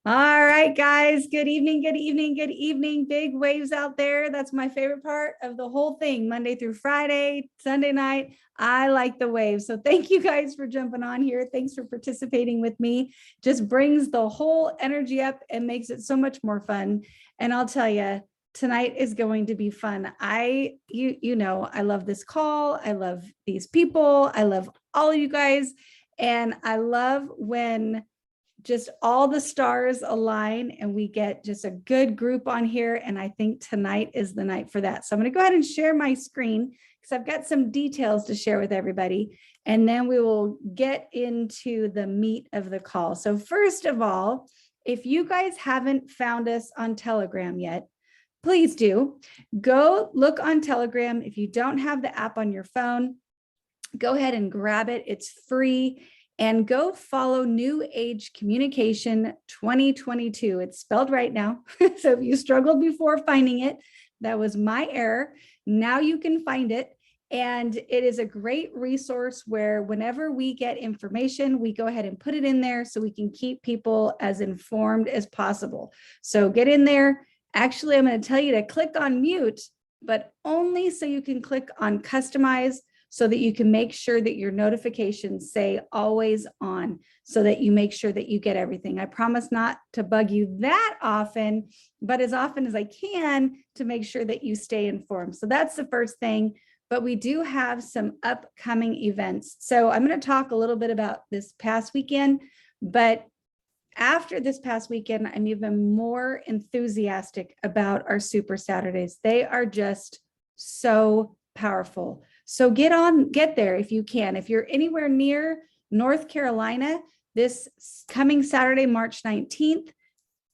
All right, guys. Good evening, good evening, good evening. Big waves out there. That's my favorite part of the whole thing. Monday through Friday, Sunday night. I like the waves. So thank you guys for jumping on here. Thanks for participating with me. Just brings the whole energy up and makes it so much more fun. And I'll tell you, tonight is going to be fun. You know, I love this call. I love these people. I love all of you guys. And I love when just all the stars align and we get just a good group on here. And I think tonight is the night for that. So I'm going to go ahead and share my screen because I've got some details to share with everybody. And then we will get into the meat of the call. So first of all, if you guys haven't found us on Telegram yet, please do go look on Telegram. If you don't have the app on your phone, go ahead and grab it. It's free. And go follow New Age Communication 2022. It's spelled right now. So if you struggled before finding it, that was my error. Now you can find it. And it is a great resource where whenever we get information, we go ahead and put it in there so we can keep people as informed as possible. So get in there. Actually, I'm going to tell you to click on mute, but only so you can click on customize, so that you can make sure that your notifications say always on, so that you make sure that you get everything. I promise not to bug you that often, but as often as I can to make sure that you stay informed. So that's the first thing, but we do have some upcoming events. So I'm going to talk a little bit about this past weekend, but after this past weekend, I'm even more enthusiastic about our Super Saturdays. They are just so powerful. So get there if you can. If you're anywhere near North Carolina, this coming Saturday, March 19th,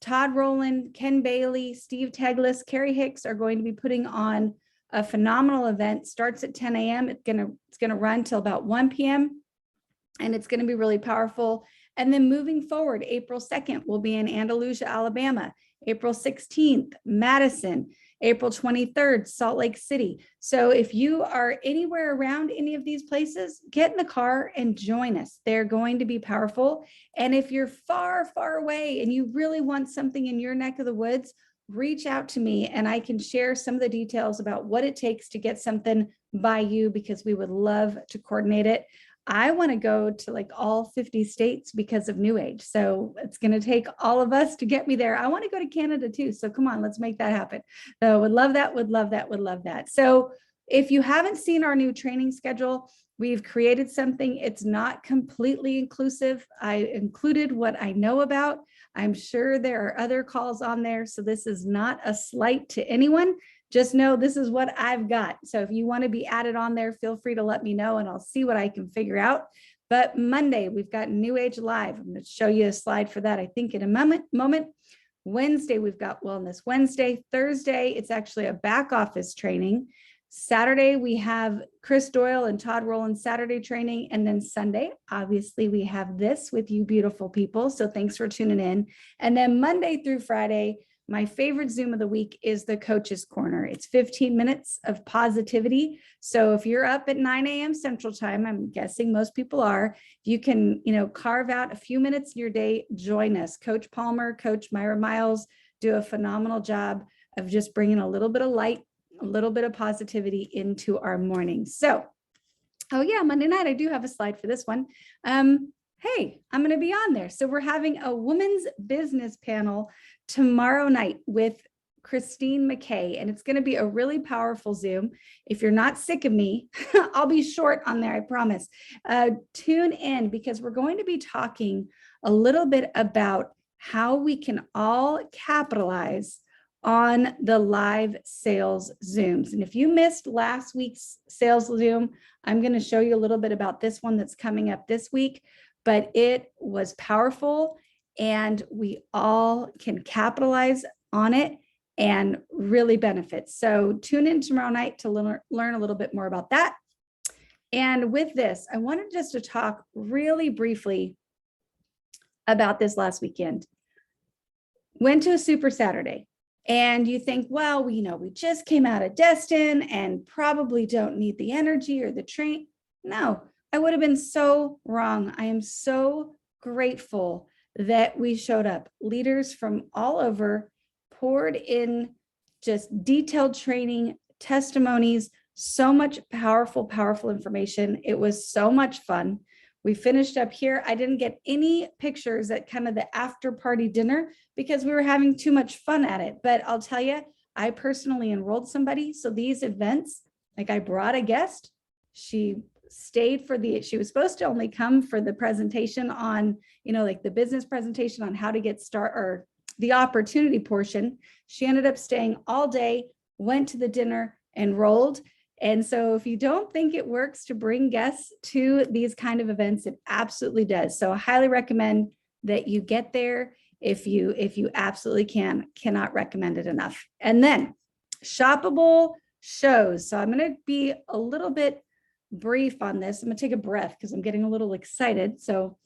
Todd Rowland, Ken Bailey, Steve Teglis, Carrie Hicks are going to be putting on a phenomenal event. Starts at 10 a.m. It's gonna run till about 1 p.m. and it's gonna be really powerful. And then moving forward, April 2nd, we'll be in Andalusia, Alabama. April 16th, Madison. April 23rd, Salt Lake City. So if you are anywhere around any of these places, get in the car and join us. They're going to be powerful. And if you're far, far away and you really want something in your neck of the woods, reach out to me and I can share some of the details about what it takes to get something by you, because we would love to coordinate it. I want to go to like all 50 states because of New Age. So it's going to take all of us to get me there. I want to go to Canada too. So come on, let's make that happen. So would love that, would love that, would love that. So if you haven't seen our new training schedule, we've created something. It's not completely inclusive. I included what I know about. I'm sure there are other calls on there. So this is not a slight to anyone. Just know this is what I've got. So if you want to be added on there, feel free to let me know and I'll see what I can figure out. But Monday, we've got New Age Live. I'm going to show you a slide for that, I think, in a moment. Wednesday, we've got Wellness Wednesday. Thursday, it's actually a back office training. Saturday, we have Chris Doyle and Todd Rowland Saturday training. And then Sunday, obviously, we have this with you beautiful people. So thanks for tuning in. And then Monday through Friday, my favorite Zoom of the week is the Coach's Corner. It's 15 minutes of positivity. So if you're up at 9 a.m. Central Time, I'm guessing most people are, you can, carve out a few minutes in your day, join us. Coach Palmer, Coach Myra Miles do a phenomenal job of just bringing a little bit of light, a little bit of positivity into our morning. So, oh yeah, Monday night, I do have a slide for this one. Hey, I'm going to be on there. So we're having a women's business panel tomorrow night with Christine McKay, and it's going to be a really powerful Zoom. If you're not sick of me, I'll be short on there, I promise. Tune in because we're going to be talking a little bit about how we can all capitalize on the live sales Zooms. And if you missed last week's sales Zoom, I'm going to show you a little bit about this one that's coming up this week, but it was powerful and we all can capitalize on it and really benefit. So tune in tomorrow night to learn a little bit more about that. And with this, I wanted just to talk really briefly about this last weekend. Went to a Super Saturday. And you think, well, we just came out of Destin and probably don't need the energy or the train. No, I would have been so wrong. I am so grateful that we showed up. Leaders from all over poured in just detailed training, testimonies, so much powerful, powerful information. It was so much fun. We finished up here. I didn't get any pictures at kind of the after party dinner because we were having too much fun at it. But I'll tell you, I personally enrolled somebody. So these events, like I brought a guest, she stayed for she was supposed to only come for the presentation on, like the business presentation on how to get started, or the opportunity portion. She ended up staying all day, went to the dinner, enrolled. And so if you don't think it works to bring guests to these kind of events, it absolutely does. So I highly recommend that you get there if you absolutely cannot recommend it enough. And then shoppable shows. So I'm going to be a little bit brief on this. I'm going to take a breath because I'm getting a little excited. So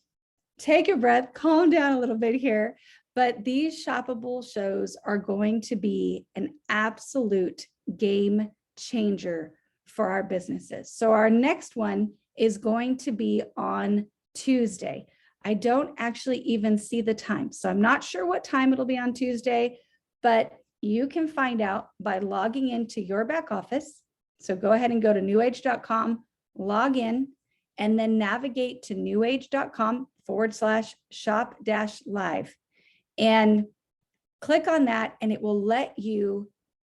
take a breath, calm down a little bit here. But these shoppable shows are going to be an absolute game changer for our businesses. So our next one is going to be on Tuesday. I don't actually even see the time. So I'm not sure what time it'll be on Tuesday, but you can find out by logging into your back office. So go ahead and go to newage.com, log in, and then navigate to newage.com/shop-live. And click on that, and it will let you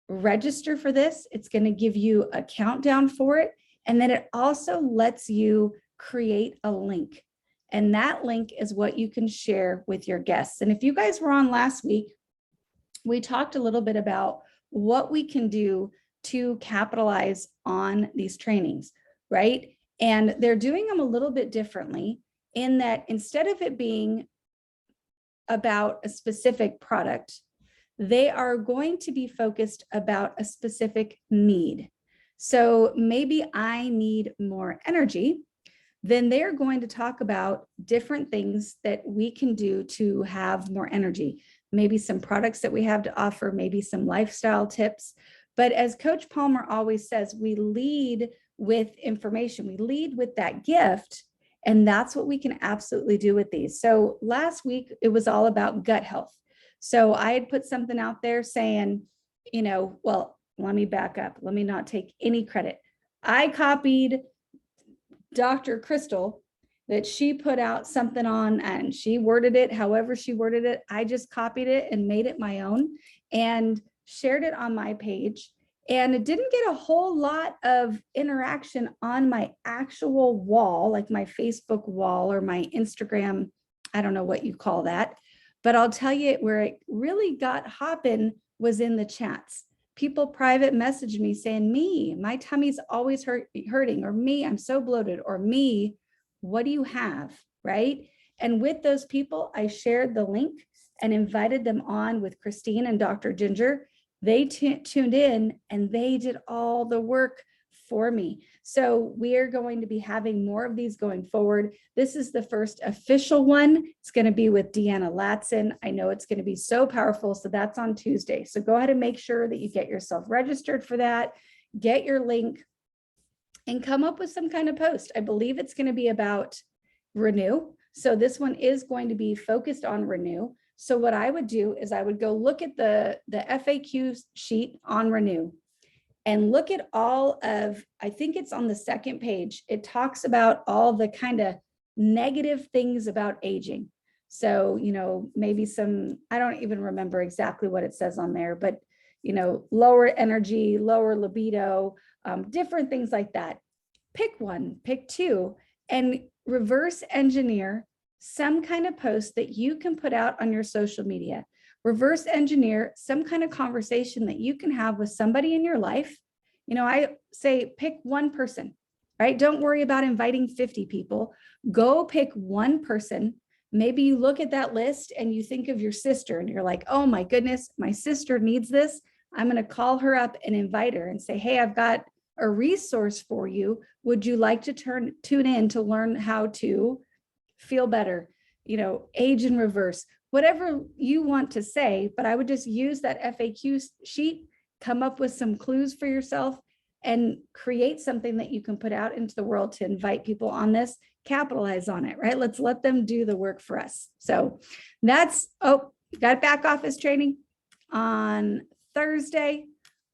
register for this. It's going to give you a countdown for it. And then it also lets you create a link. And that link is what you can share with your guests. And if you guys were on last week, we talked a little bit about what we can do to capitalize on these trainings, right? And they're doing them a little bit differently in that instead of it being about a specific product, they are going to be focused about a specific need. So maybe I need more energy, then they're going to talk about different things that we can do to have more energy. Maybe some products that we have to offer, maybe some lifestyle tips. But as Coach Palmer always says, we lead with information. We lead with that gift. And that's what we can absolutely do with these. So last week, it was all about gut health. So I had put something out there saying, well, let me back up. Let me not take any credit. I copied Dr. Crystal, that she put out something on, and she worded it however she worded it. I just copied it and made it my own and shared it on my page. And it didn't get a whole lot of interaction on my actual wall, like my Facebook wall or my Instagram. I don't know what you call that. But I'll tell you where it really got hopping was in the chats. People private messaged me saying, my tummy's always hurting, or me, I'm so bloated, or me, what do you have, right? And with those people, I shared the link and invited them on with Christine and Dr. Ginger. They tuned in and they did all the work for me. So we are going to be having more of these going forward. This is the first official one. It's going to be with Deanna Latson. I know it's going to be so powerful. So that's on Tuesday. So go ahead and make sure that you get yourself registered for that, get your link, and come up with some kind of post. I believe it's going to be about renew. So this one is going to be focused on renew. So what I would do is I would go look at the FAQ sheet on renew and look at all of, I think it's on the second page. It talks about all the kind of negative things about aging. So, maybe some, I don't even remember exactly what it says on there, but, lower energy, lower libido, different things like that. Pick one, pick two, and reverse engineer some kind of post that you can put out on your social media. Reverse engineer some kind of conversation that you can have with somebody in your life. I say pick one person, right? Don't worry about inviting 50 people. Go pick one person. Maybe you look at that list and you think of your sister and you're like, oh my goodness, my sister needs this. I'm going to call her up and invite her and say, hey, I've got a resource for you. Would you like to tune in to learn how to feel better, age in reverse, whatever you want to say? But I would just use that FAQ sheet, come up with some clues for yourself, and create something that you can put out into the world to invite people on this. capitalize on it, right? Let's let them do the work for us. So that's, got back office training on Thursday.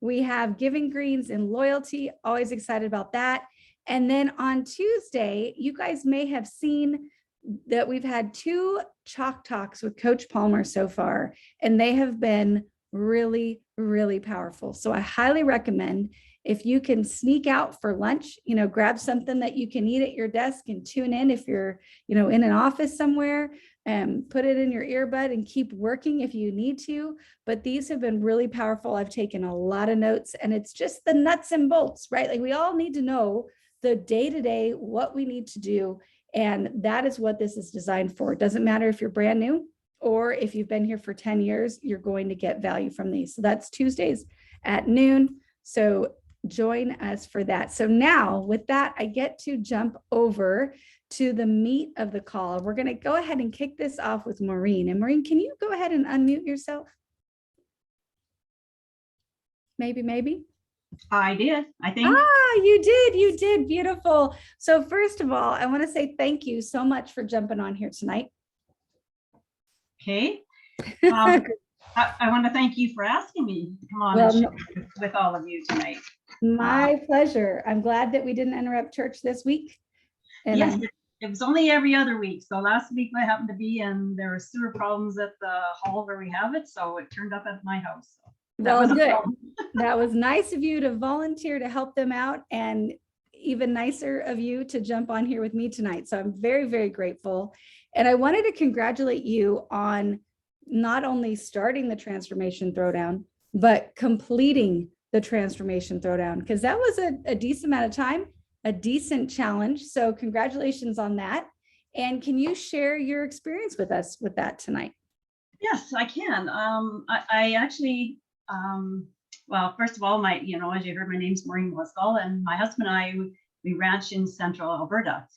We have giving greens and loyalty. Always excited about that. And then on Tuesday, you guys may have seen that we've had 2 chalk talks with Coach Palmer so far, and they have been really, really powerful. So I highly recommend, if you can sneak out for lunch, grab something that you can eat at your desk and tune in if you're, in an office somewhere, and put it in your earbud and keep working if you need to. But these have been really powerful. I've taken a lot of notes, and it's just the nuts and bolts, right? Like, we all need to know the day-to-day, what we need to do. And that is what this is designed for. It doesn't matter if you're brand new or if you've been here for 10 years, you're going to get value from these. So that's Tuesdays at noon. So join us for that. So now with that, I get to jump over to the meat of the call. We're going to go ahead and kick this off with Maureen. And Maureen, can you go ahead and unmute yourself? Maybe. I did, I think. You did. Beautiful. So first of all, I want to say thank you so much for jumping on here tonight. Okay. I want to thank you for asking me to come on and share with all of you tonight. My pleasure. I'm glad that we didn't interrupt church this week. And yes, it was only every other week. So last week I happened to be, and there were sewer problems at the hall where we have it. So it turned up at my house. So that was good. That was nice of you to volunteer to help them out, and even nicer of you to jump on here with me tonight. So I'm very, very grateful. And I wanted to congratulate you on not only starting the Transformation Throwdown, but completing the Transformation Throwdown, because that was a decent amount of time, a decent challenge. So congratulations on that. And can you share your experience with us with that tonight? Yes, I can. I actually, well, first of all, as you heard, my name's Maureen Wasdal, and my husband and I, we ranch in central Alberta,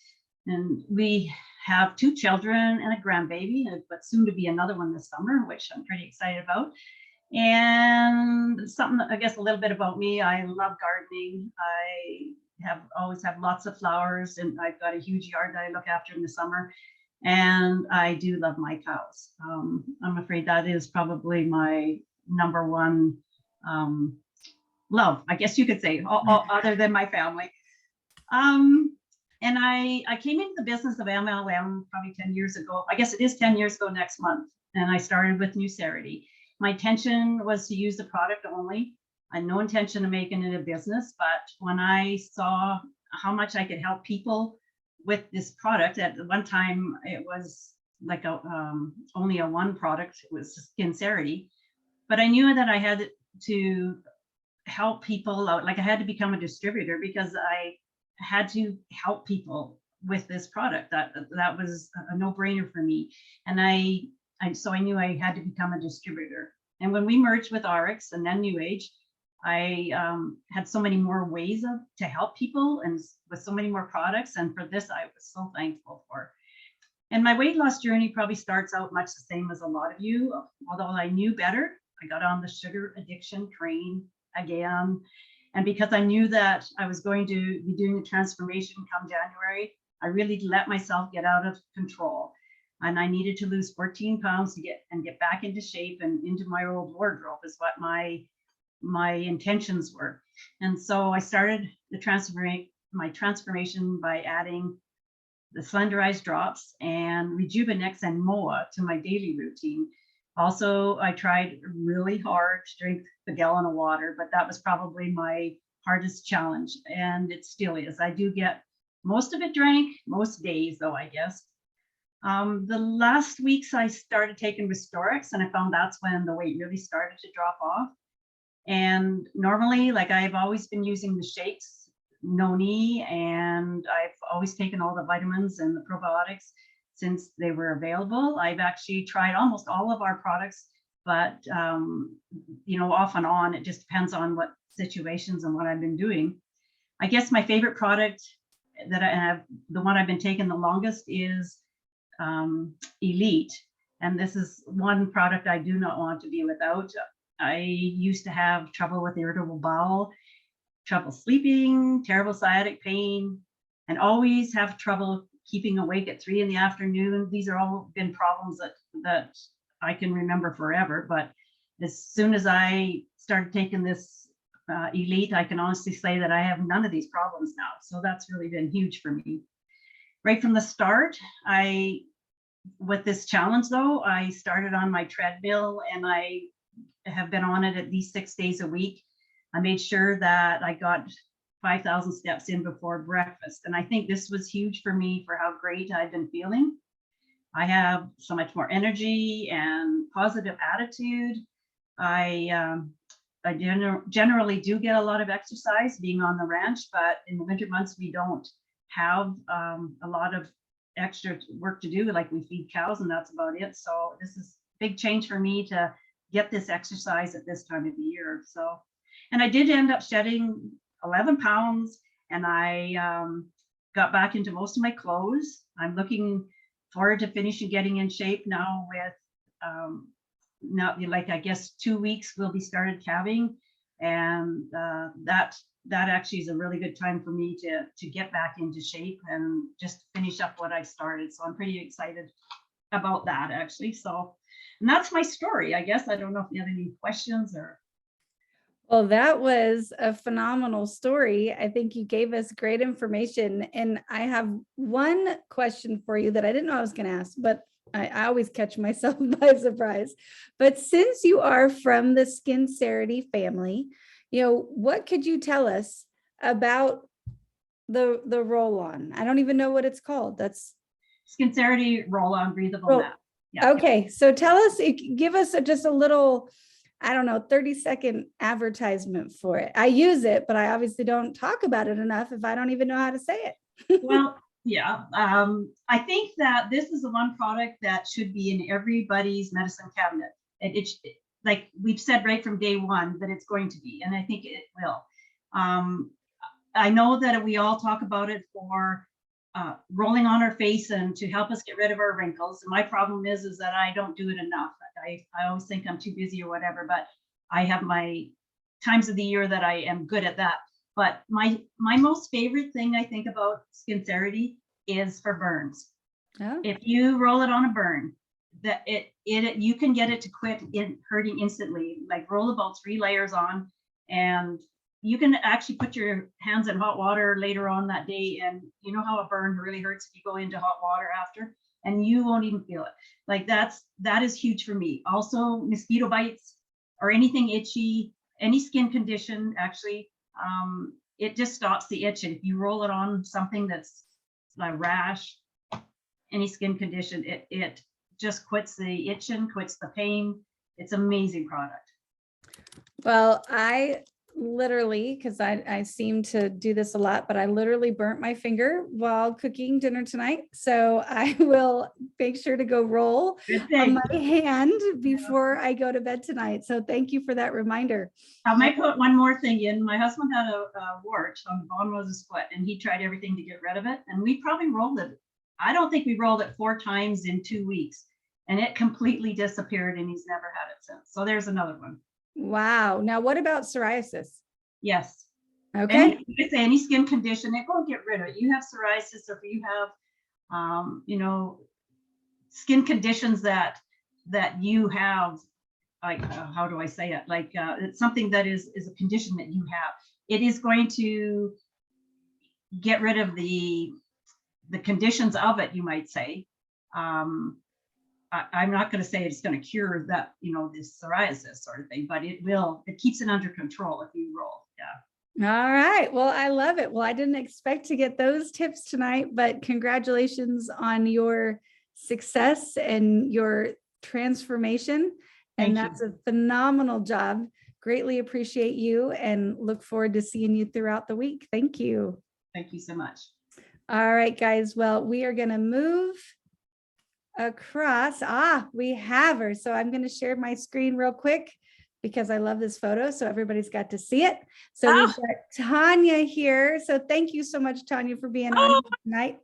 and we have 2 children and a grandbaby, but soon to be another one this summer, which I'm pretty excited about. And something, I guess, a little bit about me. I love gardening. I always have lots of flowers, and I've got a huge yard that I look after in the summer. And I do love my cows. I'm afraid that is probably my number one love, I guess you could say, other than my family. And I came into the business of MLM probably 10 years ago. I guess it is 10 years ago next month. And I started with Nucerity. My intention was to use the product only. I had no intention of making it a business. But when I saw how much I could help people with this product, at one time it was like only a one product, it was Sincerity. But I knew that I had to help people out. Like, I had to become a distributor because I had to help people with this product. That was a no-brainer for me. And so I knew I had to become a distributor. And when we merged with RX and then New Age, I had so many more ways to help people, and with so many more products. And for this, I was so thankful for. And my weight loss journey probably starts out much the same as a lot of you. Although I knew better, I got on the sugar addiction train again. And because I knew that I was going to be doing the transformation come January, I really let myself get out of control. And I needed to lose 14 pounds to get back into shape and into my old wardrobe, is what my intentions were. And so I started my transformation by adding the Slenderized drops and Rejuvenex and MOA to my daily routine. Also, I tried really hard to drink a gallon of water, but that was probably my hardest challenge, and it still is. I do get most of it drank most days, though, I guess. The last weeks I started taking Restorix, and I found that's when the weight really started to drop off. And normally, like, I've always been using the shakes, Noni, and I've always taken all the vitamins and the probiotics since they were available. I've actually tried almost all of our products, but off and on, it just depends on what situations and what I've been doing. I guess my favorite product the one I've been taking the longest is Elite. And this is one product I do not want to be without. I used to have trouble with irritable bowel, trouble sleeping, terrible sciatic pain, and always have trouble keeping awake at 3 in the afternoon. These are all been problems that I can remember forever. But as soon as I started taking this Elite, I can honestly say that I have none of these problems now. So that's really been huge for me. Right from the start, with this challenge though, I started on my treadmill and I have been on it at least 6 days a week. I made sure that I got 5,000 steps in before breakfast. And I think this was huge for me for how great I've been feeling. I have so much more energy and positive attitude. I generally do get a lot of exercise being on the ranch, but in the winter months, we don't have a lot of extra work to do. Like we feed cows and that's about it. So this is a big change for me to get this exercise at this time of the year. So, and I did end up shedding 11 pounds and I got back into most of my clothes. I'm looking forward to finishing getting in shape now with now, like I guess 2 weeks we'll be started calving, and that actually is a really good time for me to get back into shape and just finish up what I started. So I'm pretty excited about that actually. So, and that's my story, I guess. I don't know if you have any questions or. Well, that was a phenomenal story. I think you gave us great information. And I have one question for you that I didn't know I was going to ask, but I always catch myself by surprise. But since you are from the Skincerity family, what could you tell us about the roll-on? I don't even know what it's called. That's Skincerity roll-on breathable mat. Yeah. Okay. So tell us, give us just a little, I don't know, 30-second advertisement for it. I use it, but I obviously don't talk about it enough if I don't even know how to say it. Well, yeah. I think that this is the one product that should be in everybody's medicine cabinet. It's like we've said right from day one that it's going to be, and I think it will. I know that we all talk about it for rolling on our face and to help us get rid of our wrinkles. And my problem is that I don't do it enough. I always think I'm too busy or whatever, but I have my times of the year that I am good at that. But my most favorite thing I think about Skincerity is for burns. Oh. If you roll it on a burn, that you can get it to quit hurting instantly. Like roll about 3 layers on, and you can actually put your hands in hot water later on that day, and you know how a burn really hurts if you go into hot water after, and you won't even feel it. Like that is huge for me. Also, mosquito bites or anything itchy, any skin condition, actually, it just stops the itch. And if you roll it on something that's a rash, any skin condition, it just quits the itching, quits the pain. It's an amazing product. Well, I literally, because I seem to do this a lot, but I literally burnt my finger while cooking dinner tonight. So I will make sure to go roll on my hand before I go to bed tonight. So thank you for that reminder. I might put one more thing in. My husband had a wart on the bottom of his foot, and he tried everything to get rid of it. And we probably rolled it. I don't think we rolled it 4 times in 2 weeks, and it completely disappeared, and he's never had it since. So there's another one. Wow. Now, what about psoriasis? Yes. Okay. Any skin condition, it won't get rid of it. You have psoriasis, or if you have, skin conditions that you have, like, how do I say it? Like, it's something that is a condition that you have. It is going to get rid of the conditions of it, you might say. I'm not going to say it's going to cure that, this psoriasis sort of thing, but it keeps it under control if you roll. Yeah. All right. Well, I love it. Well, I didn't expect to get those tips tonight, but congratulations on your success and your transformation. And that's a phenomenal job. Greatly appreciate you and look forward to seeing you throughout the week. Thank you. Thank you so much. All right, guys. Well, we are going to move across. We have her. So I'm going to share my screen real quick because I love this photo. So everybody's got to see it. So we've got Tonya here. So thank you so much, Tonya, for being on tonight.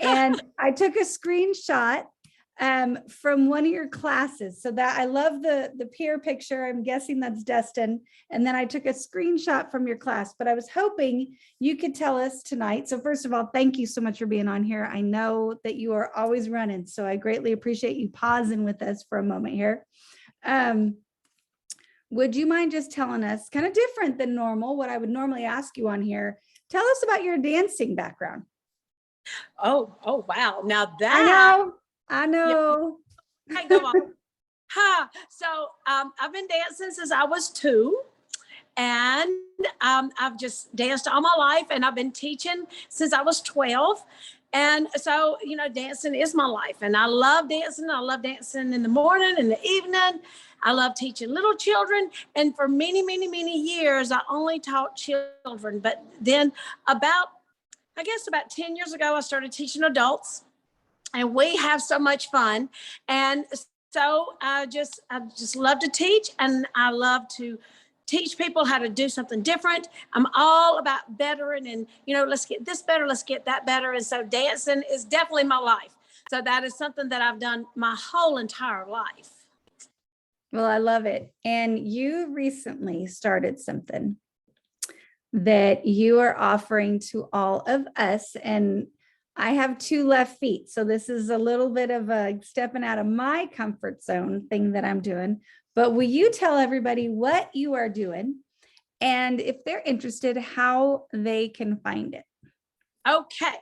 And I took a screenshot from one of your classes. So that I love the peer picture. I'm guessing that's Destin. And then I took a screenshot from your class, but I was hoping you could tell us tonight. So first of all, thank you so much for being on here. I know that you are always running, so I greatly appreciate you pausing with us for a moment here. Would you mind just telling us, kind of different than normal, what I would normally ask you on here? Tell us about your dancing background. Oh, wow. Now that I know. I go on. So I've been dancing since I was 2. And I've just danced all my life, and I've been teaching since I was 12. And so, dancing is my life, and I love dancing. I love dancing in the morning, in the evening. I love teaching little children. And for many, many, many years, I only taught children. But then about 10 years ago, I started teaching adults, and we have so much fun. And so I just love to teach, and I love to teach people how to do something different. I'm all about bettering and, let's get this better, let's get that better. And so dancing is definitely my life. So that is something that I've done my whole entire life. Well, I love it. And you recently started something that you are offering to all of us. And I have 2 left feet. So this is a little bit of a stepping out of my comfort zone thing that I'm doing. But will you tell everybody what you are doing, and if they're interested, how they can find it? Okay.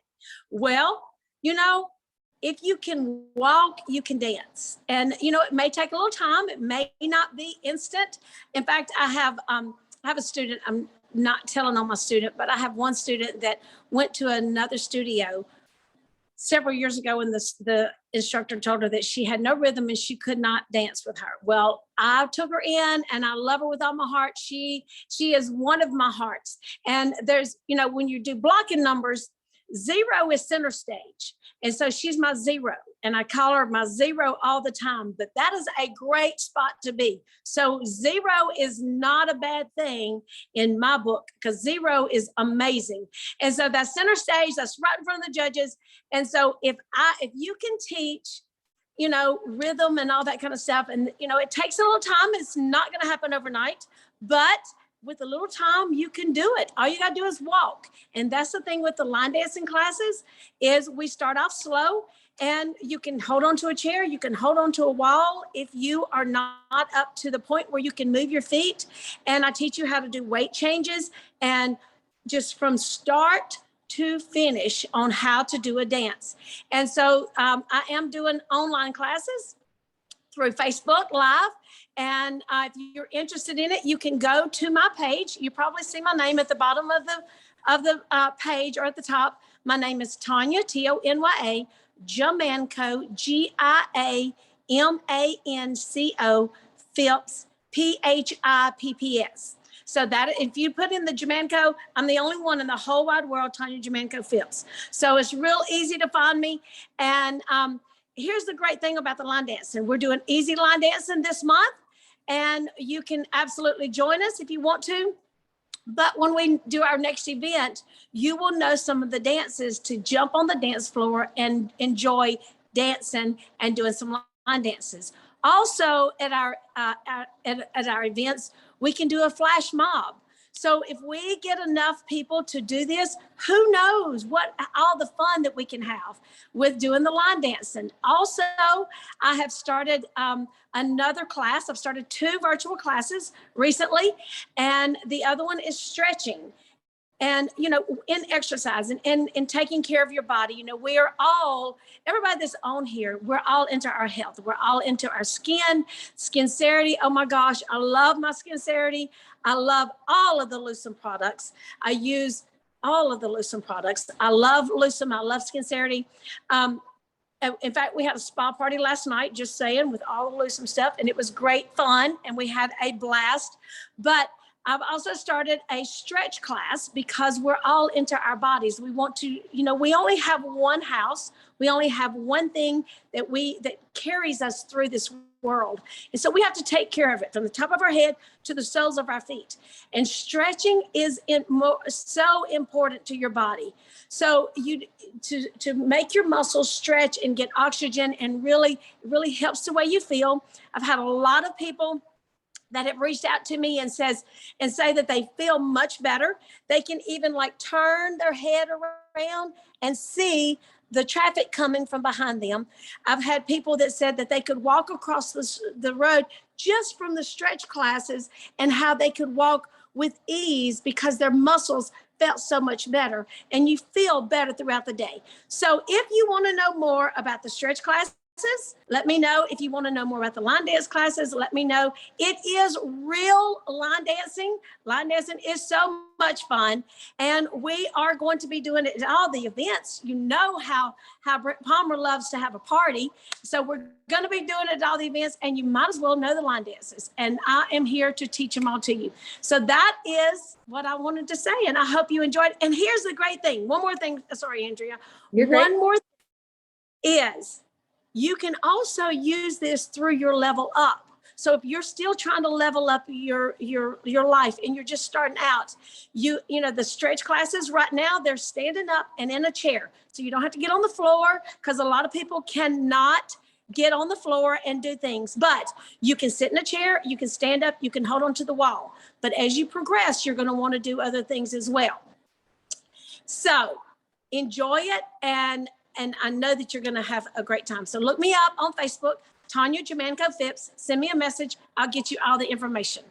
Well, if you can walk, you can dance. And, it may take a little time. It may not be instant. In fact, I have a student, I'm not telling on my student, but I have one student that went to another studio several years ago, and the instructor told her that she had no rhythm and she could not dance with her. Well, I took her in, and I love her with all my heart. She is one of my hearts. And there's, when you do blocking numbers, 0 is center stage. And so she's my 0, and I call her my 0 all the time, but that is a great spot to be. So 0 is not a bad thing in my book, because 0 is amazing. And so that center stage, that's right in front of the judges. And so if you can teach, rhythm and all that kind of stuff, and, it takes a little time, it's not going to happen overnight, but with a little time, you can do it. All you got to do is walk. And that's the thing with the line dancing classes, is we start off slow, and you can hold on to a chair. You can hold on to a wall if you are not up to the point where you can move your feet. And I teach you how to do weight changes, and just from start to finish on how to do a dance. And so I am doing online classes through Facebook Live. And if you're interested in it, you can go to my page. You probably see my name at the bottom of the page, or at the top. My name is Tonya, Tonya, Giamenco, Giamanco, Phipps, Phipps. So that if you put in the Giamenco, I'm the only one in the whole wide world, Tonya Giamenco Phipps. So it's real easy to find me. And here's the great thing about the line dancing. We're doing easy line dancing this month, and you can absolutely join us if you want to. But when we do our next event, you will know some of the dances to jump on the dance floor and enjoy dancing and doing some line dances. Also, at our events, we can do a flash mob. So if we get enough people to do this, who knows what all the fun that we can have with doing the line dancing. Also, I have started another class. I've started 2 virtual classes recently, and the other one is stretching. And, in exercise and in taking care of your body, we are all, everybody that's on here, we're all into our health. We're all into our Skincerity. Oh my gosh, I love my Skincerity. I love all of the Lucem products. I use all of the Lucem products. I love Lucem. I love Skincerity. In fact, we had a spa party last night, just saying, with all the Lucem stuff, and it was great fun, and we had a blast. But I've also started a stretch class, because we're all into our bodies. We want to, we only have one house. We only have one thing that carries us through this world. And so we have to take care of it from the top of our head to the soles of our feet. And stretching is so important to your body. So to make your muscles stretch and get oxygen and really helps the way you feel. I've had a lot of people that have reached out to me and say that they feel much better. They can even like turn their head around and see the traffic coming from behind them. I've had people that said that they could walk across the road just from the stretch classes and how they could walk with ease because their muscles felt so much better, and you feel better throughout the day. So if you want to know more about the stretch classes, let me know. If you want to know more about the line dance classes, let me know. It is real line dancing. Line dancing is so much fun. And we are going to be doing it at all the events. You know how Brett Palmer loves to have a party. So we're going to be doing it at all the events, and you might as well know the line dances. And I am here to teach them all to you. So that is what I wanted to say. And I hope you enjoyed it. And here's the great thing. One more thing. Sorry, Andrea. You're great. One more thing is, you can also use this through your level up. So if you're still trying to level up your life and you're just starting out, you know, the stretch classes right now, they're standing up and in a chair. So you don't have to get on the floor, because a lot of people cannot get on the floor and do things, but you can sit in a chair, you can stand up, you can hold onto the wall. But as you progress, you're going to want to do other things as well. So enjoy it. And I know that you're going to have a great time. So look me up on Facebook, Tonya Jamanko Phipps. Send me a message. I'll get you all the information.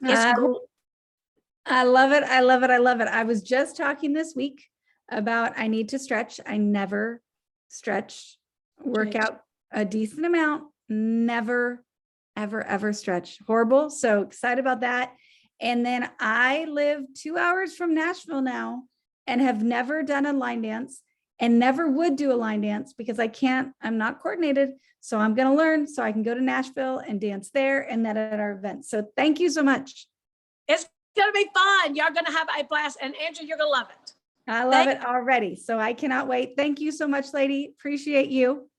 I love it. I love it. I love it. I was just talking this week about I need to stretch. I never stretch, work out a decent amount, never, ever, ever stretch. Horrible. So excited about that. And then I live 2 hours from Nashville now and have never done a line dance. And never would do a line dance because I'm not coordinated. So I'm going to learn so I can go to Nashville and dance there and then at our event. So thank you so much. It's going to be fun. Y'all going to have a blast. And Andrea, you're going to love it. I love it already. So I cannot wait. Thank you so much, lady. Appreciate you.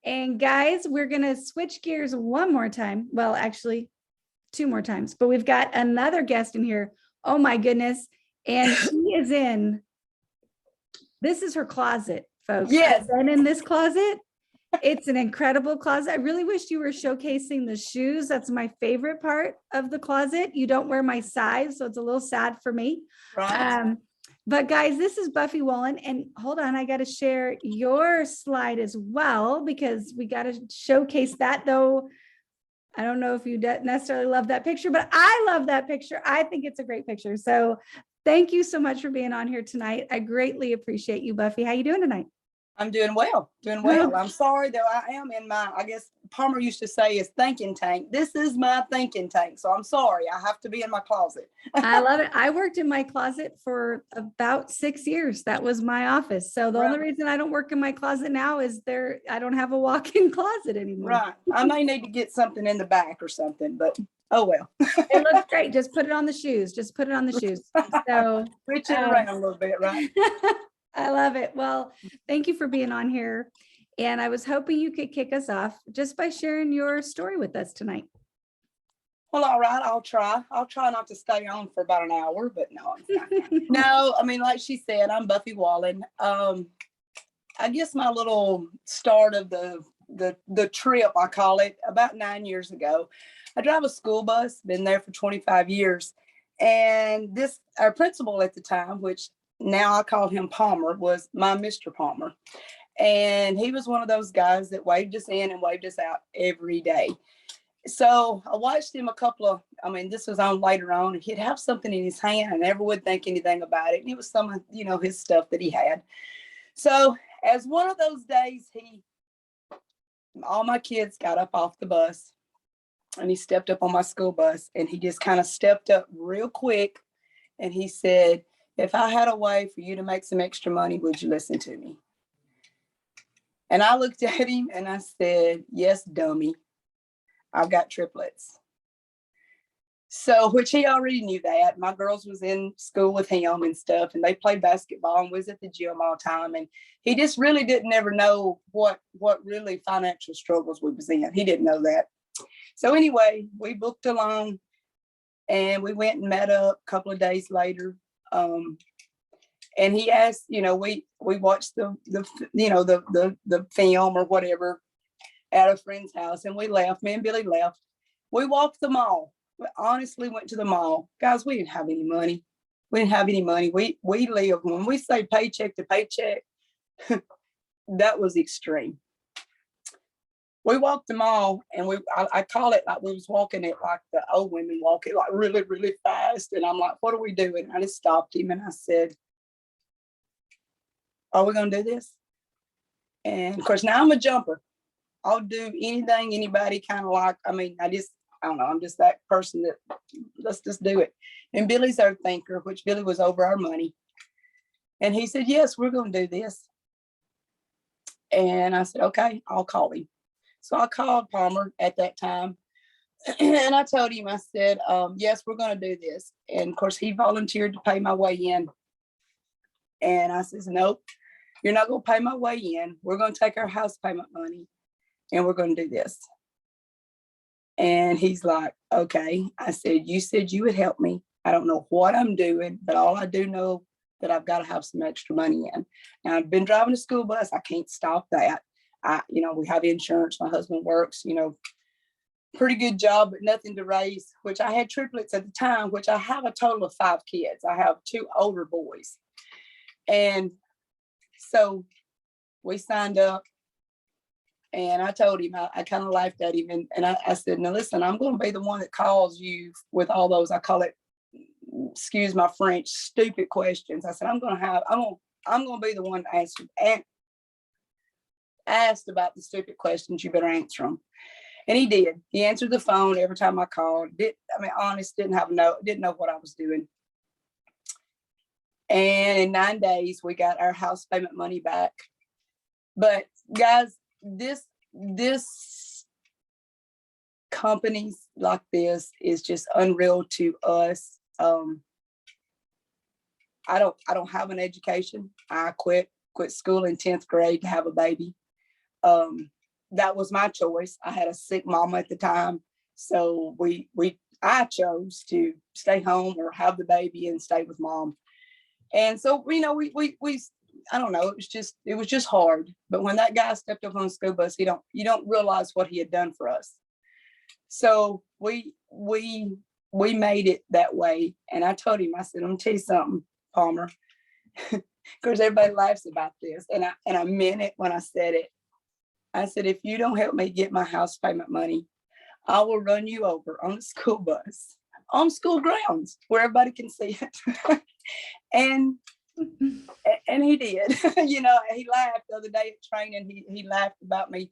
And guys, we're going to switch gears one more time. Well, actually 2 more times, but we've got another guest in here. Oh my goodness. And she is this is her closet, folks. Yes. I've been in this closet. It's an incredible closet. I really wish you were showcasing the shoes. That's my favorite part of the closet. You don't wear my size, so it's a little sad for me. Right. But guys, this is Buffy Wallen. And hold on, I got to share your slide as well, because we got to showcase that, though. I don't know if you necessarily love that picture, but I love that picture. I think it's a great picture. So thank you so much for being on here tonight. I greatly appreciate you, Buffy. How you doing tonight? I'm doing well, I'm sorry though, I am in my, I guess Palmer used to say is thinking tank. This is my thinking tank. So I'm sorry, I have to be in my closet. I love it. I worked in my closet for about 6 years. That was my office. So the only reason I don't work in my closet now is I don't have a walk-in closet anymore. Right. I may need to get something in the back or something, but oh well. It looks great. Just put it on the shoes. So Switch it around a little bit, right? I love it. Well, thank you for being on here. And I was hoping you could kick us off just by sharing your story with us tonight. Well, all right, I'll try not to stay on for about an hour, but no, no, I mean, like she said, I'm Buffy Wallen. I guess my little start of the trip, I call it, about 9 years ago. I drive a school bus, been there for 25 years. And our principal at the time, which now I call him Palmer, was my Mr. Palmer. And he was one of those guys that waved us in and waved us out every day. So I watched him this was on later on, and he'd have something in his hand. I never would think anything about it. And it was some of, his stuff that he had. So as one of those days, all my kids got up off the bus and he stepped up on my school bus, and he just kind of stepped up real quick. And he said, "If I had a way for you to make some extra money, would you listen to me?" And I looked at him and I said, "Yes, dummy. I've got triplets." So, which he already knew that. My girls was in school with him and stuff, and they played basketball and was at the gym all the time. And he just really didn't ever know what really financial struggles we was in. He didn't know that. So anyway, we booked a loan and we went and met up a couple of days later. And he asked, we watched the film or whatever at a friend's house, and we left. Me and Billy left. We walked the mall. We honestly went to the mall. Guys, we didn't have any money. We didn't have any money. We lived, when we say paycheck to paycheck, that was extreme. We walked the mall, and I call it like we was walking it like the old women walk it, like really, really fast. And I'm like, what are we doing? I just stopped him and I said, are we going to do this? And of course, now I'm a jumper. I'll do anything anybody kind of like. I don't know. I'm just that person that let's just do it. And Billy's our thinker, which Billy was over our money. And he said, yes, we're going to do this. And I said, okay, I'll call him. So I called Palmer at that time. And I told him, I said, yes, we're going to do this. And of course, he volunteered to pay my way in. And I says, nope, you're not going to pay my way in. We're going to take our house payment money and we're going to do this. And he's like, okay. I said, you said you would help me. I don't know what I'm doing, but all I do know that I've got to have some extra money in. Now, I've been driving a school bus. I can't stop that. We have insurance. My husband works, pretty good job, but nothing to raise, which I had triplets at the time, which I have a total of 5 kids. I have 2 older boys. And so we signed up, and I told him, I kind of laughed at him. And I said, now listen, I'm going to be the one that calls you with all those, I call it, excuse my French, stupid questions. I said, I'm going to be the one to asked about the stupid questions. You better answer them. And he did. He answered the phone every time I called. Honest, didn't know what I was doing. And in 9 days, we got our house payment money back. But guys, this companies like this is just unreal to us. I don't have an education. I quit school in 10th grade to have a baby. That was my choice. I had a sick mama at the time. So I chose to stay home or have the baby and stay with mom. And so, we I don't know, it was just hard. But when that guy stepped up on the school bus, you don't realize what he had done for us. So we made it that way. And I told him, I said, I'm gonna tell you something, Palmer. Of course, everybody laughs about this. And I meant it when I said it. I said, if you don't help me get my house payment money, I will run you over on the school bus, on school grounds where everybody can see it. and he did. He laughed the other day at training. He laughed about me.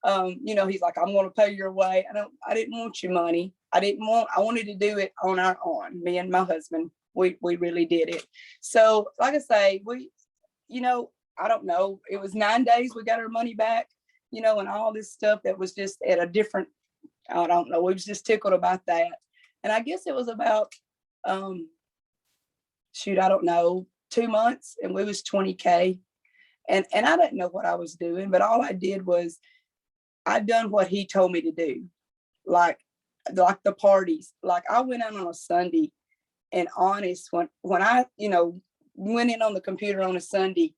He's like, I'm going to pay your way. I didn't want your money. I wanted to do it on our own. Me and my husband, we really did it. So like I say, I don't know. It was 9 days. We got our money back, and all this stuff that was just at a different, I don't know. We was just tickled about that. And I guess it was about, I don't know, 2 months, and we was 20K. And I didn't know what I was doing, but all I did was I done what he told me to do. Like the parties, like I went out on a Sunday, and honest, when I, went in on the computer on a Sunday,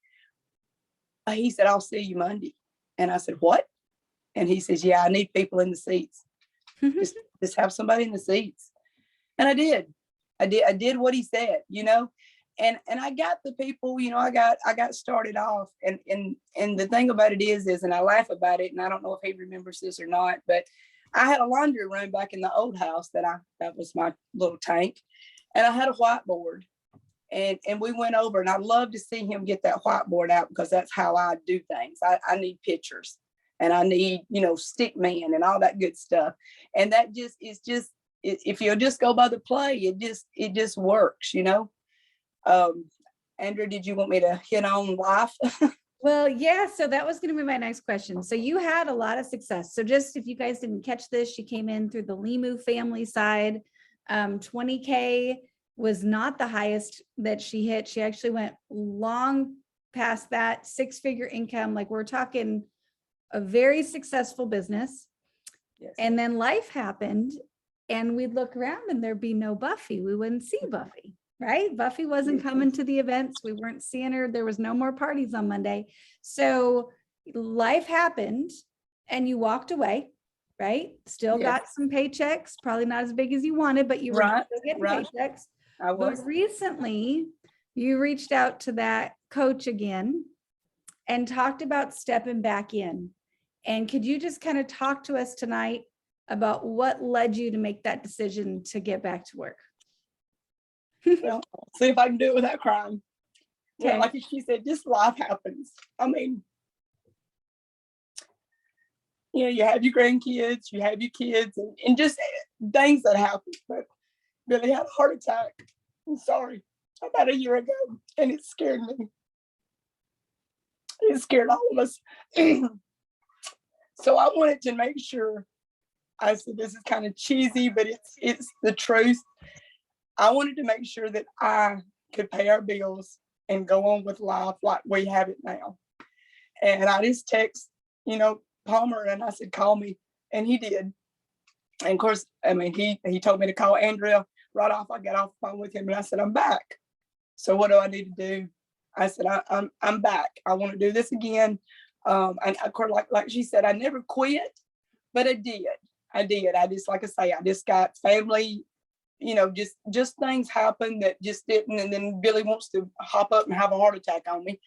he said, I'll see you Monday. And I said, what? And he says, yeah, I need people in the seats. just have somebody in the seats. And I did what he said, and I got the people, I got started off. And the thing about it is, and I laugh about it, and I don't know if he remembers this or not, but I had a laundry room back in the old house that was my little tank. And I had a whiteboard, and we went over, and I'd love to see him get that whiteboard out, because that's how I do things. I need pictures, and I need, stick man and all that good stuff. And that if you'll just go by the play, it just works, Andrea, did you want me to hit on life? Well, yeah. So that was going to be my next question. So you had a lot of success. So just if you guys didn't catch this, she came in through the Limu family side. 20K was not the highest that she hit. She actually went long past that, 6-figure income. Like, we're talking a very successful business. Yes. And then life happened and we'd look around and there'd be no Buffy. We wouldn't see Buffy, right? Buffy wasn't coming to the events. We weren't seeing her. There was no more parties on Monday. So life happened and you walked away, right? Still Yes. got some paychecks, probably not as big as you wanted, but you were Right, still getting right. paychecks. I was. But recently you reached out to that coach again and talked about stepping back in. And could you just kind of talk to us tonight about what led you to make that decision to get back to work? Well, see if I can do it without crying. Okay. Well, like she said, just life happens. I mean, you have your grandkids, you have your kids, and just things that happen. But Billy had a heart attack. I'm sorry, about a year ago, and it scared me. It scared all of us. So I wanted to make sure. I said this is kind of cheesy, but it's the truth. I wanted to make sure that I could pay our bills and go on with life like we have it now. And I just text, Palmer, and I said, call me. And he did. And of course, I mean, he told me to call Andrea right off. I got off the phone with him and I said, I'm back. So what do I need to do? I said, I'm back. I want to do this again. And of course, like she said, I never quit, but I did. I just, like I say, I just got family, just things happen that just didn't. And then Billy wants to hop up and have a heart attack on me.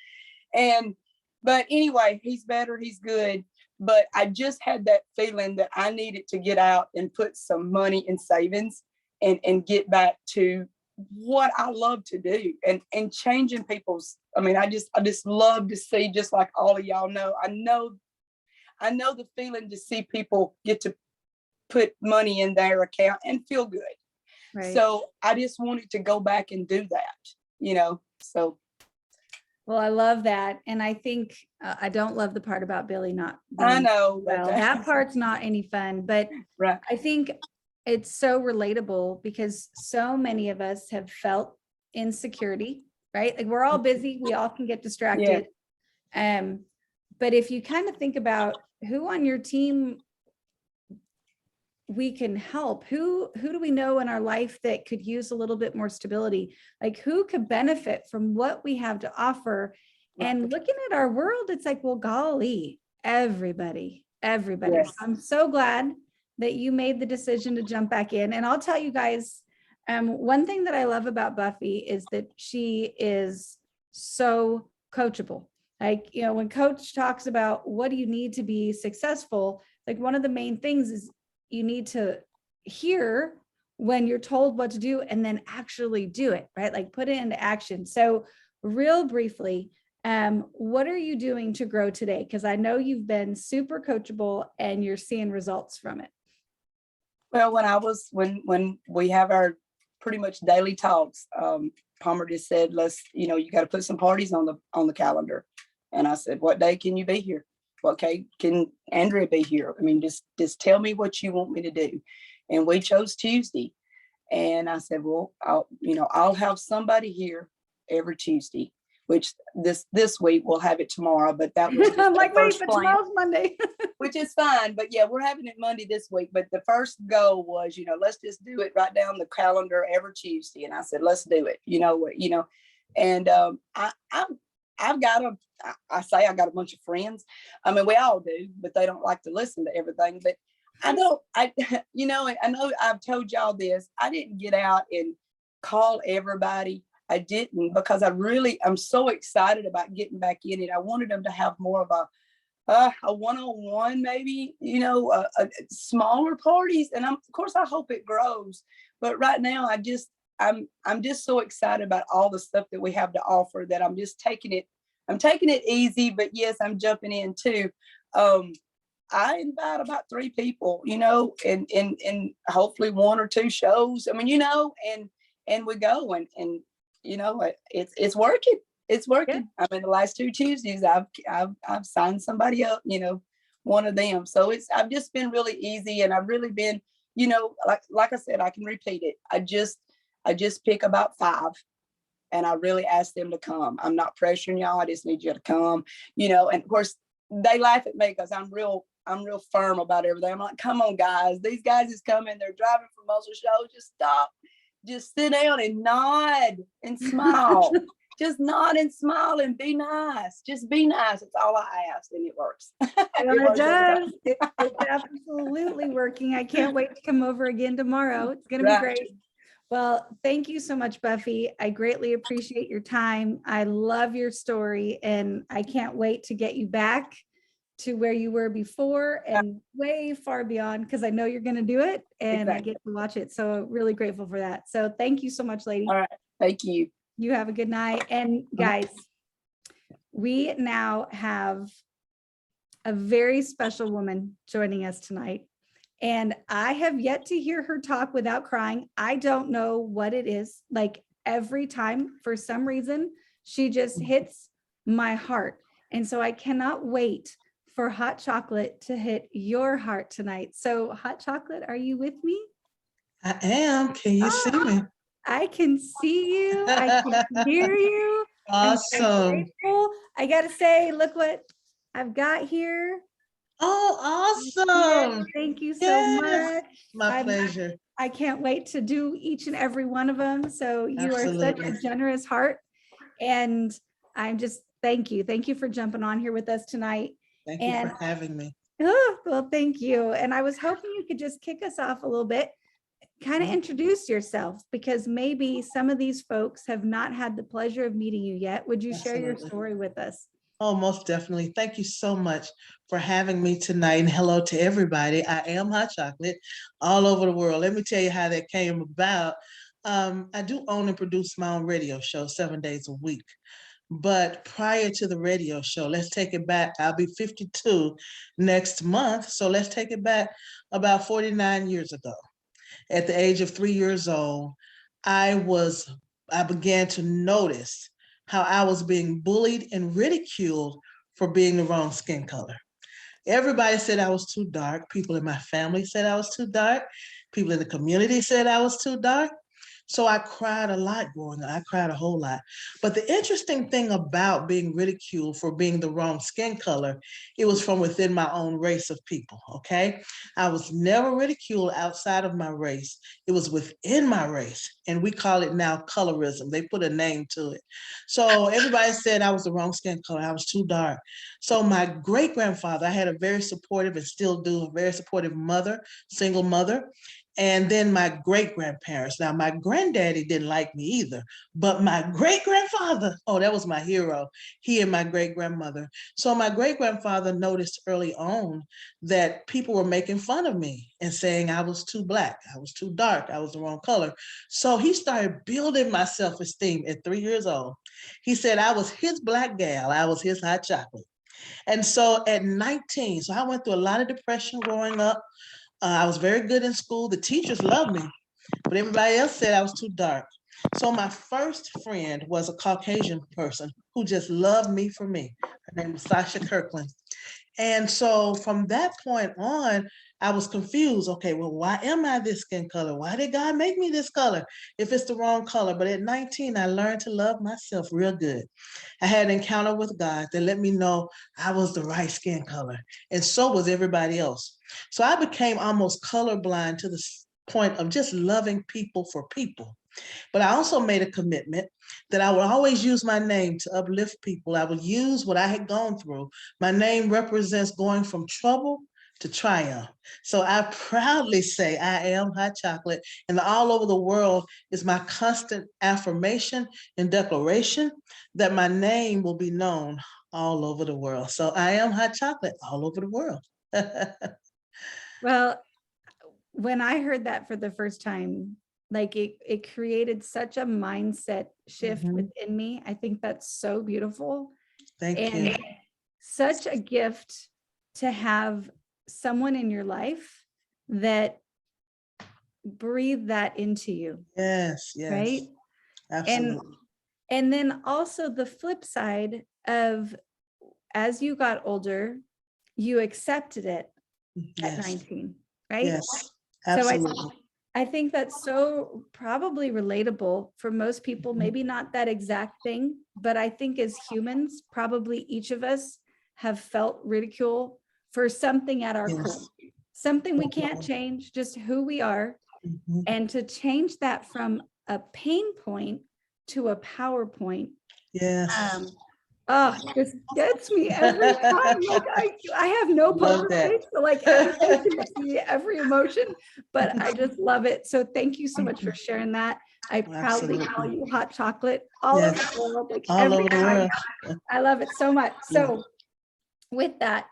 But anyway, he's better. He's good. But I just had that feeling that I needed to get out and put some money in savings and get back to what I love to do and changing people's. I mean, I just love to see, just like all of y'all know. I know the feeling to see people get to put money in their account and feel good. Right. So I just wanted to go back and do that, so. Well, I love that. And I think I don't love the part about Billy not. I know. Well, that part's not any fun, but right. I think it's so relatable because so many of us have felt insecurity, right? Like we're all busy. We all can get distracted. Yeah. But if you kind of think about who on your team we can help, who do we know in our life that could use a little bit more stability? Like who could benefit from what we have to offer? Right. And looking at our world, it's like, well, golly, everybody. Yes. I'm so glad that you made the decision to jump back in. And I'll tell you guys, one thing that I love about Buffy is that she is so coachable. Like, when Coach talks about what do you need to be successful, like one of the main things is you need to hear when you're told what to do and then actually do it, right? Like put it into action. So real briefly, what are you doing to grow today? Because I know you've been super coachable and you're seeing results from it. Well, when we have our pretty much daily talks, Palmer just said, you got to put some parties on the calendar. And I said, what day can you be here? Okay, can Andrea be here? I mean, just tell me what you want me to do. And we chose Tuesday. And I said, well, I'll have somebody here every Tuesday, which this week we'll have it tomorrow, but that was I'm like, wait, but tomorrow's Monday. Which is fine. But yeah, we're having it Monday this week. But the first goal was, let's just do it right down the calendar every Tuesday. And I said, let's do it. And I've got I got a bunch of friends. I mean, we all do, but they don't like to listen to everything. But I know I've told y'all this. I didn't get out and call everybody. I didn't, because I'm so excited about getting back in it. I wanted them to have more of a one-on-one, maybe, a smaller parties. And of course, I hope it grows. But right now, I'm just so excited about all the stuff that we have to offer that I'm just taking it easy, but yes, I'm jumping in too. I invite about 3 people, and hopefully 1 or 2 shows. I mean, and we go and it's working. It's working. Yeah. I mean, the last 2 Tuesdays, I've signed somebody up, one of them. So I've just been really easy, and I've really been, like I said, I can repeat it. I just pick about 5, and I really ask them to come. I'm not pressuring y'all. I just need you to come, and of course they laugh at me because I'm real I'm real firm about everything. I'm like, come on, guys. These guys is coming. They're driving from Mosul Show. Just stop. Just sit down and nod and smile. Just nod and smile and be nice. Just be nice. It's all I ask, and it works. It does. It's absolutely working. I can't wait to come over again tomorrow. It's going to be Right. great. Well, thank you so much, Buffy. I greatly appreciate your time. I love your story, and I can't wait to get you back to where you were before and way far beyond, because I know you're going to do it and I get to watch it. So really grateful for that. So thank you so much, lady. All right. Thank you. You have a good night. And guys, we now have a very special woman joining us tonight. And I have yet to hear her talk without crying. I don't know what it is. Like every time, for some reason, she just hits my heart. And so I cannot wait for Hot Chocolate to hit your heart tonight. So Hot Chocolate, are you with me? I am. Can you see me? I can see you. I can hear you. I'm so Awesome. grateful. I got to say, look what I've got here. Oh, Yes, awesome. thank you so Yes. much. My pleasure. I can't wait to do each and every one of them. So you are such Absolutely. a generous heart. And I'm just, thank you. Thank you for jumping on here with us tonight. Thank you And for having me. oh, well, thank you. And I was hoping you could just kick us off a little bit, kind of introduce yourself, because maybe some of these folks have not had the pleasure of meeting you yet. Would you share your Absolutely. story with us? Oh, most definitely. Thank you so much for having me tonight. And hello to everybody. I am Hot Chocolate all over the world. Let me tell you how that came about. I do own and produce my own radio show 7 days a week. But prior to the radio show, let's take it back. I'll be 52 next month. So let's take it back about 49 years ago. At the age of 3 years old, I began to notice how I was being bullied and ridiculed for being the wrong skin color. Everybody said I was too dark. People in my family said I was too dark. People in the community said I was too dark. So I cried a lot growing up. I cried a whole lot. But the interesting thing about being ridiculed for being the wrong skin color, it was from within my own race of people, okay? I was never ridiculed outside of my race. It was within my race. And we call it now colorism. They put a name to it. So everybody said I was the wrong skin color. I was too dark. So my great-grandfather, I had a very supportive, and still do, a very supportive mother, single mother. And then my great-grandparents. Now, my granddaddy didn't like me either, but my great-grandfather, oh, that was my hero, he and my great-grandmother. So my great-grandfather noticed early on that people were making fun of me and saying I was too black, I was too dark, I was the wrong color. So he started building my self-esteem at 3 years old. He said I was his black gal, I was his hot chocolate. And so at 19, so I went through a lot of depression growing up. I was very good in school. The teachers loved me, but everybody else said I was too dark. So my first friend was a Caucasian person who just loved me for me. Her name was Sasha Kirkland. And so from that point on, I was confused. Okay, well, why am I this skin color? Why did God make me this color if it's the wrong color? But at 19, I learned to love myself real good. I had an encounter with God that let me know I was the right skin color, and so was everybody else. So I became almost colorblind to the point of just loving people for people. But I also made a commitment that I would always use my name to uplift people. I would use what I had gone through. My name represents going from trouble to triumph. So I proudly say I am Hot Chocolate, and all over the world is my constant affirmation and declaration that my name will be known all over the world. So I am Hot Chocolate all over the world. Well, when I heard that for the first time, like it created such a mindset shift within me. I think that's so beautiful. Thank and you. Such a gift to have someone in your life that breathe that into you. Yes, yes. Right. Absolutely. And then also the flip side of, as you got older, you accepted it at Yes. 19, right? Yes, absolutely. So I think that's so probably relatable for most people, maybe not that exact thing, but I think as humans, probably each of us have felt ridicule for something at our core, Yes. something we can't change, just who we are. Mhm. And to change that from a pain point to a PowerPoint. Yes. This gets me every time. Like I have no Love poker that. face, so like every face you see every emotion, but I just love it. So thank you so much for sharing that. I proudly call Absolutely. you hot chocolate all over Yes. the world, like All every over the time. world. I love it so much. Yeah. So with that,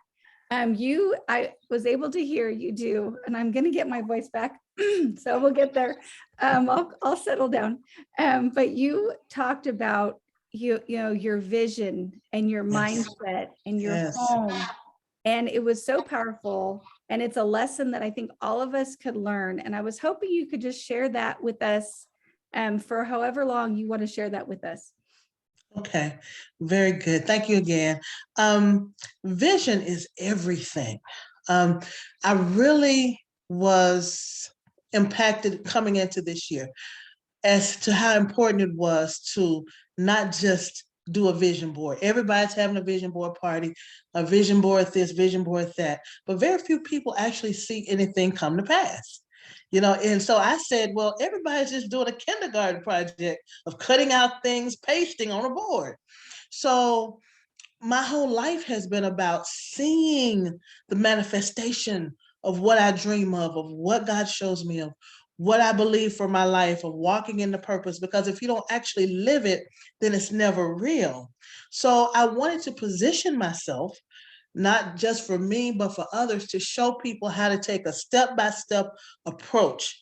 I was able to hear you do, and I'm gonna get my voice back. So we'll get there. I'll settle down. But you talked about you know your vision and your Yes. mindset and your Yes. home, and it was so powerful. And it's a lesson that I think all of us could learn. And I was hoping you could just share that with us, for however long you want to share that with us. Okay, very good. Thank you again. Vision is everything. I really was impacted coming into this year as to how important it was to not just do a vision board. Everybody's having a vision board party, a vision board this, vision board that, but very few people actually see anything come to pass. And so I said, well, everybody's just doing a kindergarten project of cutting out things, pasting on a board. So my whole life has been about seeing the manifestation of what I dream of what God shows me, of what I believe for my life, of walking in the purpose. Because if you don't actually live it, then it's never real. So I wanted to position myself, not just for me, but for others, to show people how to take a step-by-step approach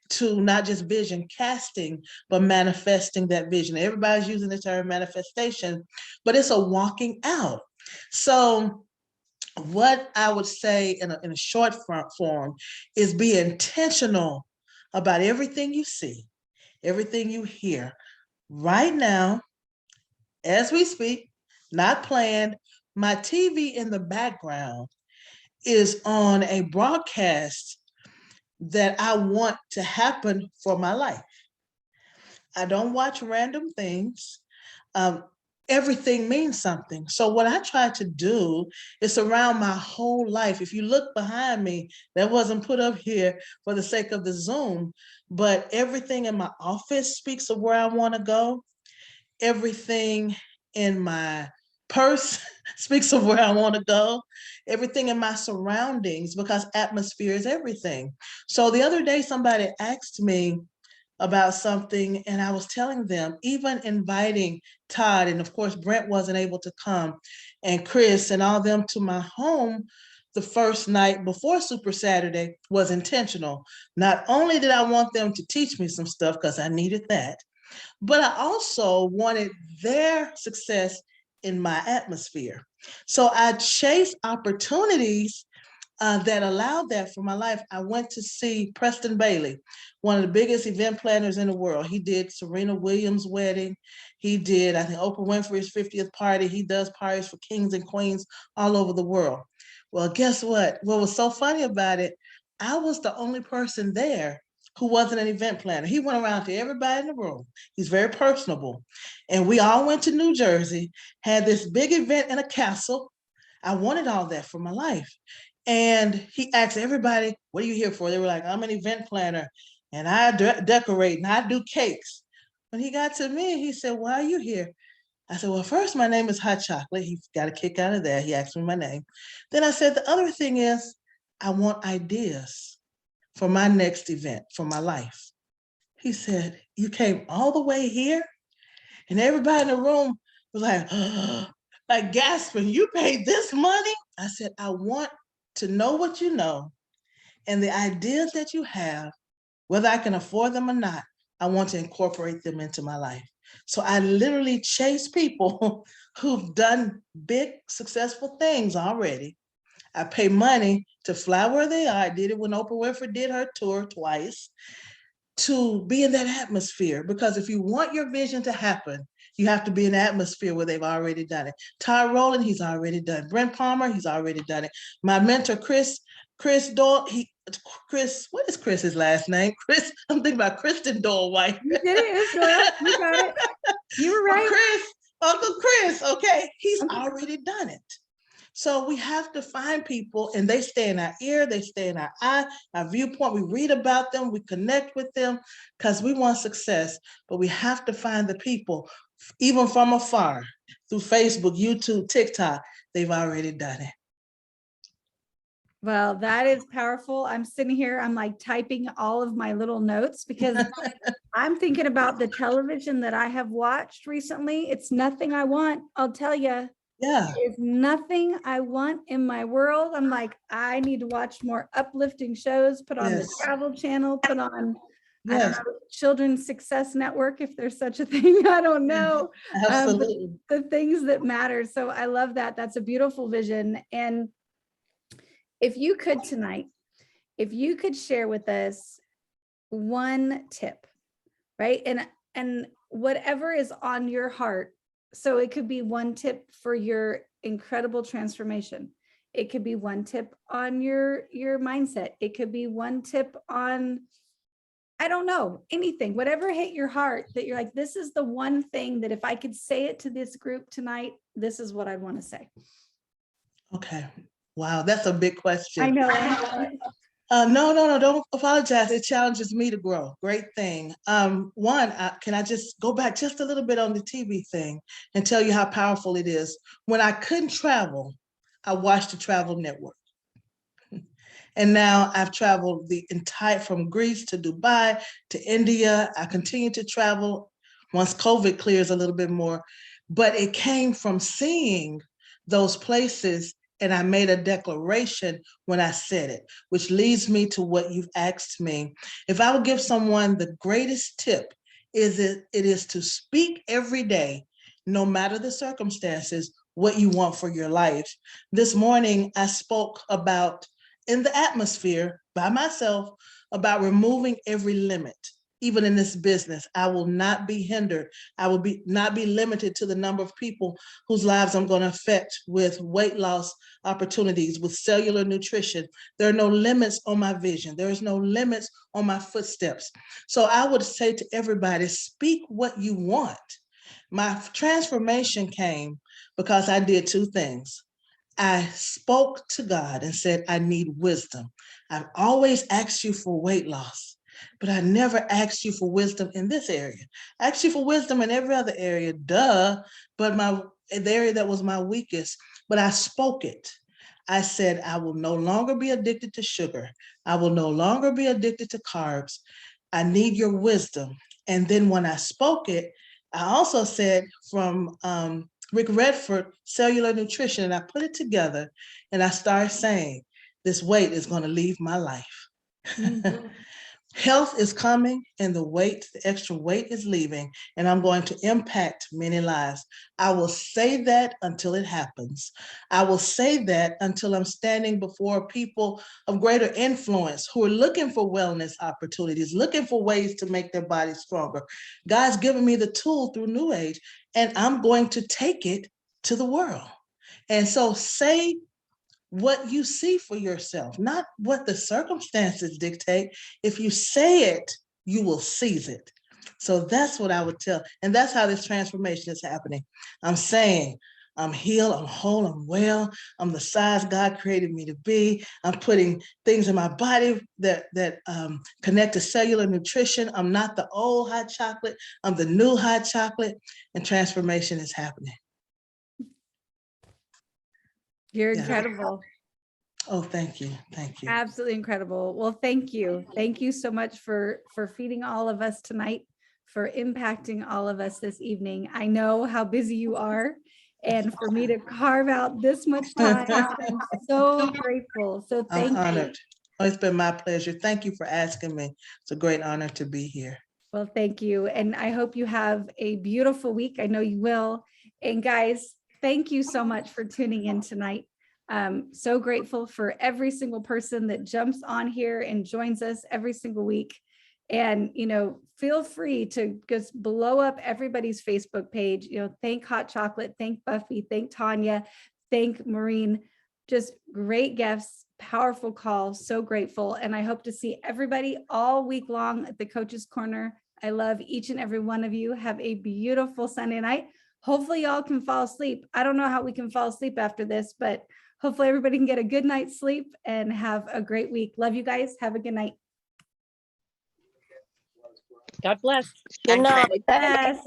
to not just vision casting, but manifesting that vision. Everybody's using the term manifestation, but it's a walking out. So what I would say in a short form is be intentional about everything you see, everything you hear right now, as we speak, not planned. My TV in the background is on a broadcast that I want to happen for my life. I don't watch random things. Um, Everything means something. So what I try to do is surround my whole life. If you look behind me, that wasn't put up here for the sake of the Zoom, but everything in my office speaks of where I want to go. Everything in my purse speaks of where I want to go. Everything in my surroundings, because atmosphere is everything. So the other day, somebody asked me about something, and I was telling them, even inviting Todd, and of course Brent wasn't able to come, and Chris and all them to my home the first night before Super Saturday was intentional. Not only did I want them to teach me some stuff, because I needed that, but I also wanted their success in my atmosphere. So I chased opportunities that allowed that for my life. I went to see Preston Bailey, one of the biggest event planners in the world. He did Serena Williams' wedding. He did, I think, Oprah Winfrey's 50th party. He does parties for kings and queens all over the world. Well, guess what? What was so funny about it, I was the only person there who wasn't an event planner. He went around to everybody in the room. He's very personable. And we all went to New Jersey, had this big event in a castle. I wanted all that for my life. And he asked everybody, what are you here for? They were like, I'm an event planner and I decorate and I do cakes. When he got to me, he said, why are you here? I said, well, first, my name is Hot Chocolate. He got a kick out of that. He asked me my name. Then I said, the other thing is, I want ideas for my next event, for my life. He said, you came all the way here? And everybody in the room was like, like gasping, you paid this money? I said, I want to know what you know and the ideas that you have, whether I can afford them or not, I want to incorporate them into my life. So I literally chase people who've done big, successful things already. I pay money to fly where they are. I did it when Oprah Winfrey did her tour twice, to be in that atmosphere. Because if you want your vision to happen, you have to be in an atmosphere where they've already done it. Ty Rowland, he's already done it. Brent Palmer, he's already done it. My mentor, Chris Doyle, Chris, what is Chris's last name? Chris, I'm thinking about Kristen Doyle White. You did it, it's Doyle. You got it. You were right. Uncle Chris, okay, he's already done it. So we have to find people, and they stay in our ear, they stay in our eye, our viewpoint. We read about them, we connect with them because we want success, but we have to find the people, even from afar, through Facebook, YouTube, TikTok. They've already done it. Well, that is powerful. I'm sitting here, I'm like typing all of my little notes because I'm thinking about the television that I have watched recently. It's nothing I want. I'll tell you, Yeah. there's nothing I want in my world. I'm like, I need to watch more uplifting shows, put on the Yes. Travel Channel, put on, I don't Yes. know, Children's Success Network, if there's such a thing. I don't know. But Absolutely. the things that matter. So I love that. That's a beautiful vision. And if you could tonight, if you could share with us one tip, right? And whatever is on your heart. So it could be one tip for your incredible transformation. It could be one tip on your mindset. It could be one tip on, I don't know, anything, whatever hit your heart that you're like, this is the one thing that if I could say it to this group tonight, this is what I'd want to say. Okay. Wow, that's a big question. I know. No, don't apologize. It challenges me to grow. Great thing. One, can I just go back just a little bit on the TV thing and tell you how powerful it is? When I couldn't travel, I watched the Travel Network. And now I've traveled the entire, from Greece to Dubai to India. I continue to travel once COVID clears a little bit more, but it came from seeing those places, and I made a declaration when I said it, which leads me to what you've asked me. If I would give someone the greatest tip, it is to speak every day, no matter the circumstances, what you want for your life. This morning, I spoke about, in the atmosphere by myself, about removing every limit. Even in this business, I will not be hindered. I will not be limited to the number of people whose lives I'm going to affect with weight loss opportunities, with cellular nutrition. There are no limits on my vision. There is no limits on my footsteps. So I would say to everybody, speak what you want. My transformation came because I did two things. I spoke to God and said, I need wisdom. I've always asked you for weight loss, but I never asked you for wisdom in this area. I asked you for wisdom in every other area, duh, but the area that was my weakest, but I spoke it. I said, I will no longer be addicted to sugar. I will no longer be addicted to carbs. I need your wisdom. And then when I spoke it, I also said from Rick Redford, cellular nutrition, and I put it together and I started saying, this weight is going to leave my life. Mm-hmm. Health is coming and the extra weight is leaving, and I'm going to impact many lives. I will say that until it happens. I will say that until I'm standing before people of greater influence who are looking for wellness opportunities, looking for ways to make their bodies stronger. God's given me the tool through New Age, and I'm going to take it to the world. And so say what you see for yourself, not what the circumstances dictate. If you say it, you will seize it. So that's what I would tell. And that's how this transformation is happening. I'm saying, I'm healed, I'm whole, I'm well, I'm the size God created me to be. I'm putting things in my body that connect to cellular nutrition. I'm not the old hot chocolate, I'm the new hot chocolate, and transformation is happening. You're incredible. Oh, thank you. Thank you. Absolutely incredible. Well, thank you. Thank you so much for feeding all of us tonight, for impacting all of us this evening. I know how busy you are, and for me to carve out this much time, I'm so grateful. So thank you. I'm honored. Oh, it's been my pleasure. Thank you for asking me. It's a great honor to be here. Well, thank you. And I hope you have a beautiful week. I know you will. And guys, thank you so much for tuning in tonight. So grateful for every single person that jumps on here and joins us every single week. And, feel free to just blow up everybody's Facebook page, thank Hot Chocolate, thank Buffy, thank Tonya, thank Maureen, just great gifts, powerful calls, so grateful. And I hope to see everybody all week long at the Coach's Corner. I love each and every one of you. Have a beautiful Sunday night. hopefully y'all can fall asleep. I don't know how we can fall asleep after this, but hopefully everybody can get a good night's sleep and have a great week. Love you guys. Have a good night. God bless. Good night. Yes.